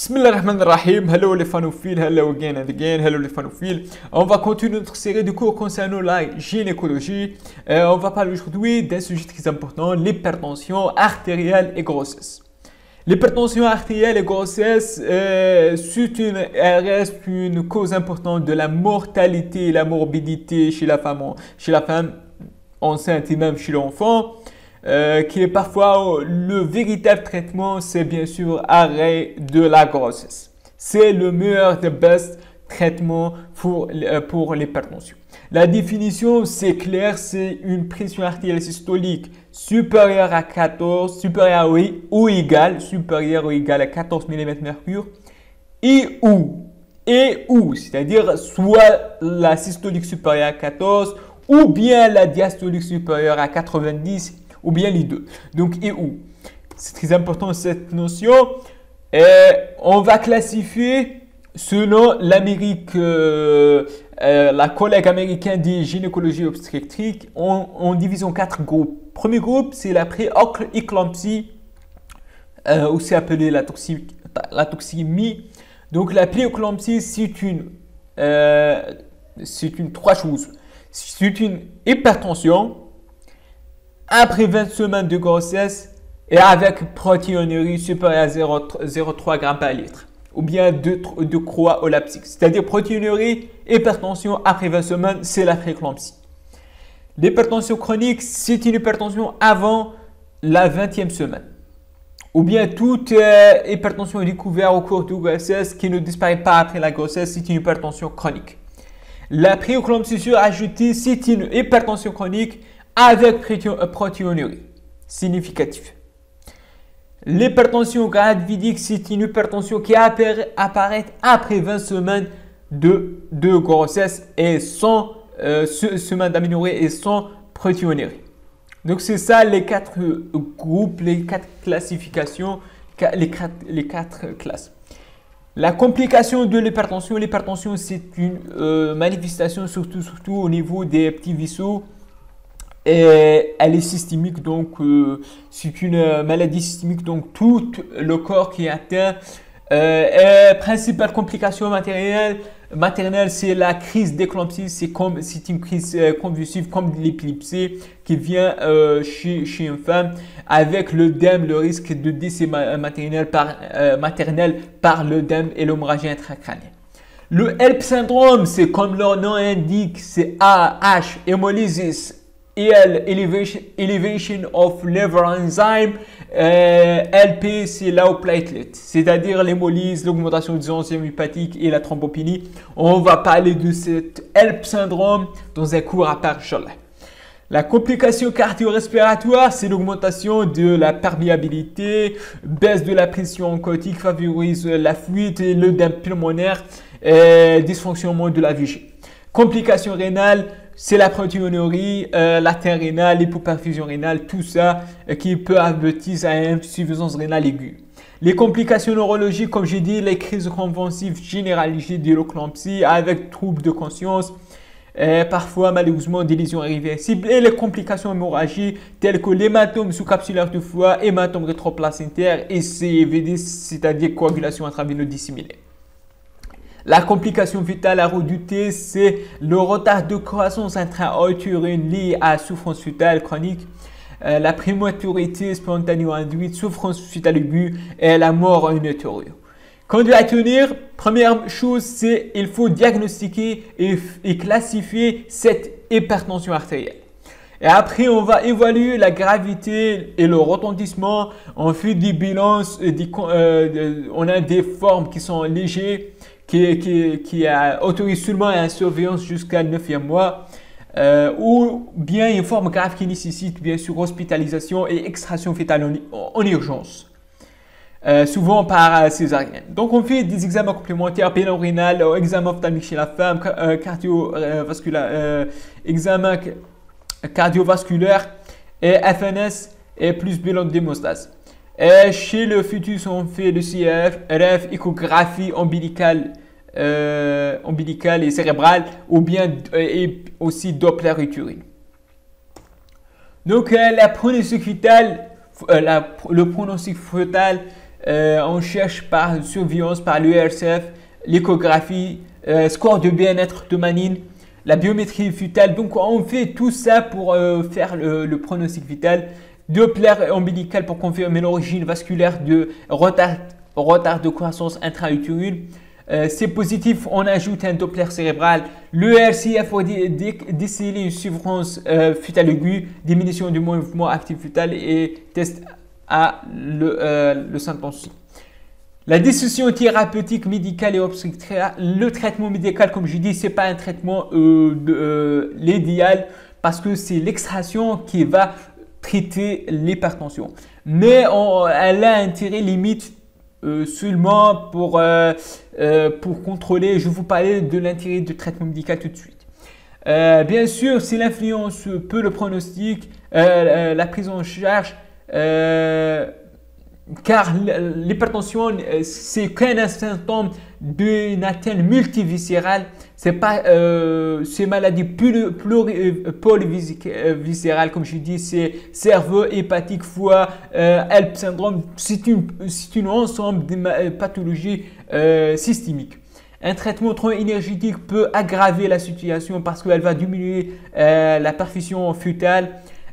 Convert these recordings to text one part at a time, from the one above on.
Bismillahirrahmanirrahim. Hello les fanophiles, hello again and again, hello les fanophiles. On va continuer notre série de cours concernant la gynécologie. On va parler aujourd'hui d'un sujet très important, l'hypertension artérielle et grossesse. L'hypertension artérielle et grossesse, elle reste une cause importante de la mortalité et la morbidité chez la femme enceinte et même chez l'enfant. Qui est parfois le véritable traitement, c'est bien sûr arrêt de la grossesse. C'est le meilleur des best traitements pour l'hypertension. La définition, c'est clair, c'est une pression artérielle systolique supérieure à 14, supérieure ou égale à 14 mm/Hg et ou, c'est-à-dire soit la systolique supérieure à 14 ou bien la diastolique supérieure à 90 ou bien les deux. Donc, et où. C'est très important cette notion. On va classifier selon l'Amérique, la collègue américaine de gynécologie obstétrique, on divise en 4 groupes. Premier groupe, c'est la pré-éclampsie, aussi appelée la toxémie. Donc, la pré-éclampsie, c'est trois choses. C'est une hypertension après 20 semaines de grossesse et avec protéinurie supérieure à 0,3 g par litre ou bien de croix au lapsique. C'est-à-dire protéinurie, hypertension après 20 semaines, c'est la prééclampsie. L'hypertension chronique, c'est une hypertension avant la 20e semaine. Ou bien toute hypertension découverte au cours de grossesse qui ne disparaît pas après la grossesse, c'est une hypertension chronique. La prééclampsie surajoutée, c'est une hypertension chronique avec protéinurie significative. L'hypertension gravidique, c'est une hypertension qui apparaît après 20 semaines de grossesse et sans semaines d'aménorrhée et sans protéinurie. Donc c'est ça les 4 groupes, les 4 classifications, les 4 classes. La complication de l'hypertension, c'est une manifestation surtout au niveau des petits vaisseaux. Et elle est systémique, donc c'est une maladie systémique, donc tout le corps qui est atteint. Principale complication maternelle, c'est la crise d'éclampsie. C'est une crise convulsive comme l'épilepsie qui vient chez une femme avec l'œdème, le risque de décès maternel par l'œdème et l'hémorragie intracrânienne. Le HELP syndrome, c'est comme leur nom indique, c'est AH, hémolysis. Elevation of liver enzyme, LP c'est low platelet, c'est-à-dire l'hémolyse, l'augmentation des enzymes hépatiques et la thrombopénie. On va parler de cet HELP syndrome dans un cours à part, Inch'Allah. La complication cardio-respiratoire, c'est l'augmentation de la perméabilité, baisse de la pression oncotique, favorise la fuite et l'œdème pulmonaire, dysfonctionnement de la vessie. Complications rénales, c'est la protéinurie, l'atteinte rénale, l'hypoperfusion rénale, tout ça qui peut aboutir à une insuffisance rénale aiguë. Les complications neurologiques, comme j'ai dit, les crises convulsives généralisées de l'éclampsie avec troubles de conscience, parfois malheureusement des lésions irréversibles, et les complications hémorragiques telles que l'hématome sous-capsulaire du foie, hématome rétroplacentaire et CVD, c'est-à-dire coagulation intraveineuse dissimulée. La complication fœtale à redouter, c'est le retard de croissance intra-utérine lié à souffrance fœtale chronique, la prématurité spontanée induite, souffrance fœtale aiguë et la mort in utero. Quand à tenir, première chose, c'est il faut diagnostiquer et classifier cette hypertension artérielle. Et après, on va évaluer la gravité et le retentissement. On fait des bilans, on a des formes qui sont légères, qui autorise seulement une surveillance jusqu'à 9e mois, ou bien une forme grave qui nécessite bien sûr hospitalisation et extraction fœtale en urgence, souvent par césarienne. Donc on fait des examens complémentaires, bilan rénal, examen ophtalmique chez la femme, examen cardiovasculaire et FNS et plus bilan d'hémostase. Et chez le fœtus, on fait le CF, RF, échographie ombilicale et cérébrale, ou bien et aussi Doppler utérine. Donc, le pronostic fœtal On cherche par surveillance, par l'ERCF, l'échographie, score de bien-être de Manine, la biométrie fœtale. Donc on fait tout ça pour faire le pronostic vital. Doppler ombilical pour confirmer l'origine vasculaire de retard de croissance intra-utérine. C'est positif, on ajoute un Doppler cérébral. Le RCF pour déceler une souffrance fœtale aiguë, diminution du mouvement actif fœtal et test à le symptôme. La décision thérapeutique médicale et obstétricale, le traitement médical, comme je dis, c'est pas un traitement l'idéal parce que c'est l'extraction qui va traiter l'hypertension. Mais elle a un intérêt limite seulement pour contrôler. Je vais vous parler de l'intérêt du traitement médical tout de suite. Bien sûr, si l'influence peut le pronostic, la prise en charge, car l'hypertension, c'est qu'un symptôme d'une atteinte multiviscérale. C'est pas ces maladies polyviscérales, comme je dis, c'est cerveau, hépatique, foie, HELP syndrome. C'est un ensemble de pathologies systémiques. Un traitement trop énergétique peut aggraver la situation parce qu'elle va diminuer la perfusion fœtale.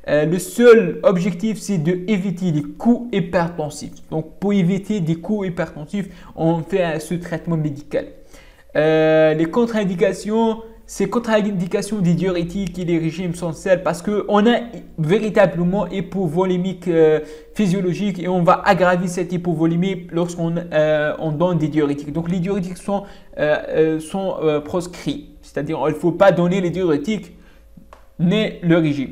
Le seul objectif, c'est d'éviter des coups hypertensifs. Donc, pour éviter des coups hypertensifs, on fait ce traitement médical. Les contre-indications, c'est contre-indications des diurétiques et des régimes sans sel parce qu'on a véritablement hypovolémique physiologique et on va aggraver cette hypovolémie lorsqu'on on donne des diurétiques. Donc, les diurétiques sont proscrits, c'est-à-dire il ne faut pas donner les diurétiques ni le régime.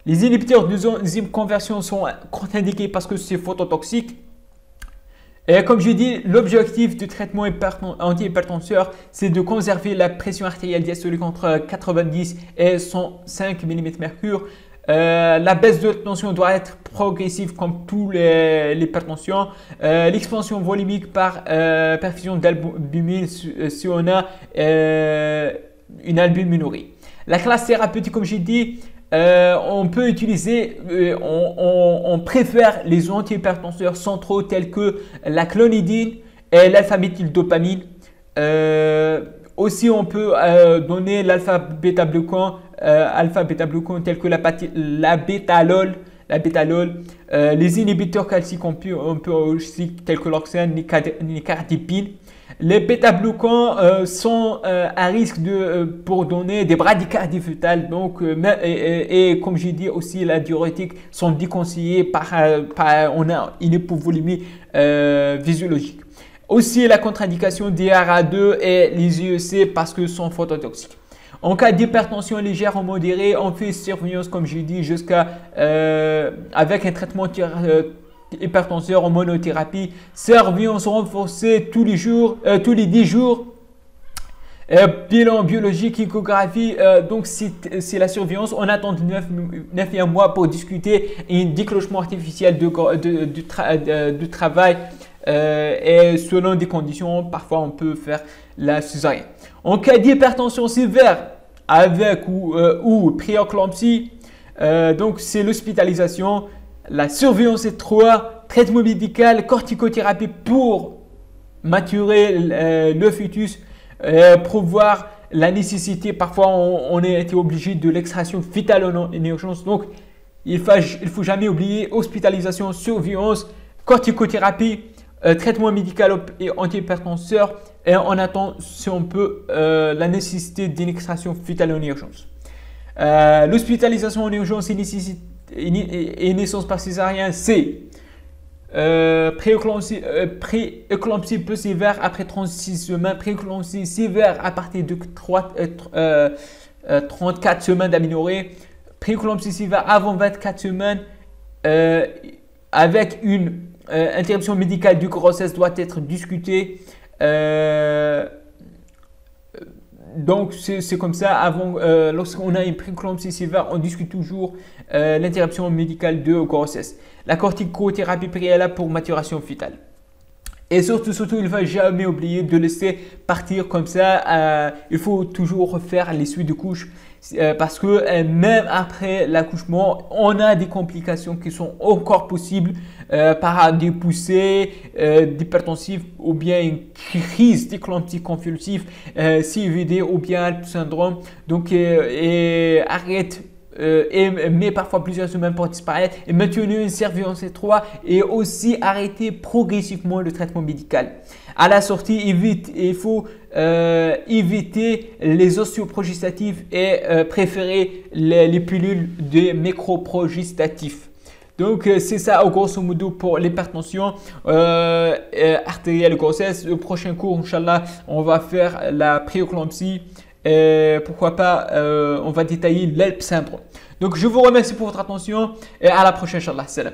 Les inhibiteurs d'enzyme conversion sont contre-indiqués parce que c'est phototoxique. Et comme je dis, l'objectif du traitement antihypertenseur, c'est de conserver la pression artérielle diastolique entre 90 et 105 mm/Hg. La baisse de tension doit être progressive comme tous l'hypertension. L'expansion volumique par perfusion d'albumine si on a une albuminurie. La classe thérapeutique, comme j'ai dit, on peut utiliser, on préfère les antihypertenseurs centraux tels que la clonidine et l'alpha-méthyldopamine. Aussi, on peut donner l'alpha-bêta-glucan tels que la bétalol. Les inhibiteurs calciques, on peut aussi tels que l'oxène, nicardipine. Les bêta-glucans sont à risque pour donner des bradycardies fœtales. Donc, et comme j'ai dit aussi, la diurétique sont déconseillés on a une hypovolémie physiologique. Aussi, la contre-indication des RA2 et les IEC parce que sont phototoxiques. En cas d'hypertension légère ou modérée, on fait surveillance, comme j'ai dit, jusqu'à avec un traitement hypertenseur en monothérapie, surveillance renforcée tous les 10 jours, bilan biologique, échographie, donc c'est la surveillance. On attend 9 mois pour discuter et un déclenchement artificiel de travail et selon des conditions, parfois on peut faire la césarienne. En cas d'hypertension sévère avec ou prééclampsie, donc c'est l'hospitalisation. La surveillance est 3, traitement médical, corticothérapie pour maturer le fœtus, prévoir la nécessité. Parfois, on a été obligé de l'extraction fœtale en urgence. Donc, il faut jamais oublier hospitalisation, surveillance, corticothérapie, traitement médical et antihypertenseur. Et on attend, si on peut, la nécessité d'une extraction fœtale en urgence. L'hospitalisation en urgence et naissance par césarienne, c'est prééclampsie peu sévère après 36 semaines, prééclampsie sévère à partir de 34 semaines d'aménorrhée, prééclampsie sévère avant 24 semaines avec une interruption médicale de grossesse doit être discutée. Donc, c'est comme ça. Lorsqu'on a une prééclampsie sévère, on discute toujours l'interruption médicale de grossesse. La corticothérapie préalable pour maturation fœtale. Et surtout, il ne faut jamais oublier de laisser partir comme ça. Il faut toujours faire les suites de couches parce que même après l'accouchement, on a des complications qui sont encore possibles par des poussées d'hypertensif ou bien une crise d'éclampsie convulsive, CVD ou bien HELP syndrome. Donc, arrête mais parfois plusieurs semaines pour disparaître et maintenir une surveillance étroite et aussi arrêter progressivement le traitement médical. À la sortie, il faut éviter les osteoprogestatifs et préférer les pilules de microprogestatifs. Donc, c'est ça, au grosso modo, pour l'hypertension artérielle de grossesse. Le prochain cours, Inch'Allah, on va faire la prééclampsie. Et pourquoi pas, on va détailler l'HELP syndrome. Donc, je vous remercie pour votre attention et à la prochaine, Inch'Allah. Salam.